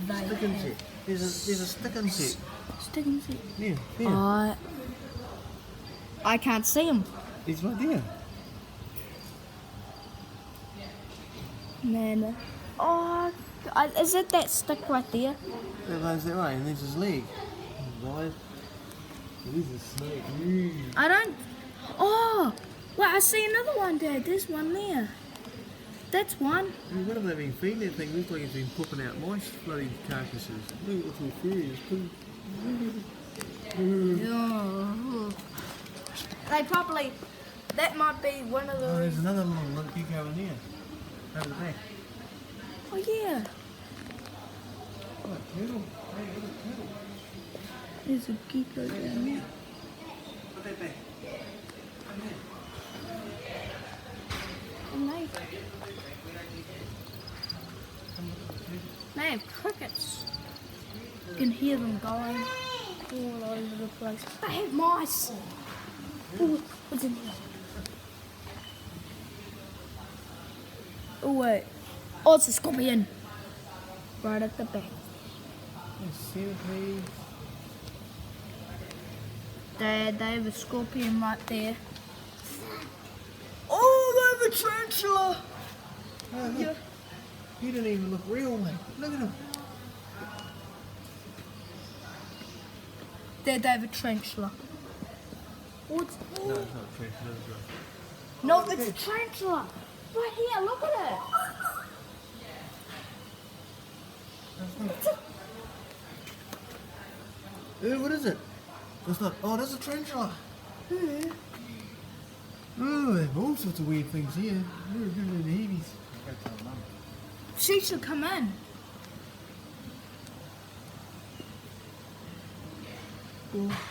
Stick insect. There's a stick insect. Stick insect. Yeah, yeah. I can't see him. He's right there. Man. Oh, is it that stick right there? That goes that way, and there's his leg. Right. It is a snake. I don't. Oh, well, I see another one, Dad. There's one there. That's one. What have they been feeding that thing? Looks like it's been popping out mice bloody carcasses. Look, it's all furious too. Oh. They probably. That might be one of the. Oh, there's another little gecko in there. Over the back. Oh yeah. Oh, a turtle. Hey, look at a turtle. There's a gecko down there. Put that back. Come here. And they have crickets. You can hear them going all over the place. They have mice. Ooh, what's in here? Oh wait. Oh, it's a scorpion. Right at the back. There's centipedes. Dad, they have a scorpion right there. Oh, they have a tarantula. Oh, look. Yeah. He didn't even look real, mate. Look at him. Dad, they have a tarantula. Oh, it's, No, it's not a tarantula. no, it's a tarantula. Right here, look at it. What is it? It's not. Oh, that's a tarantula. Hmm. Oh, they have all sorts of weird things here. They're giving the heavies. She should come in.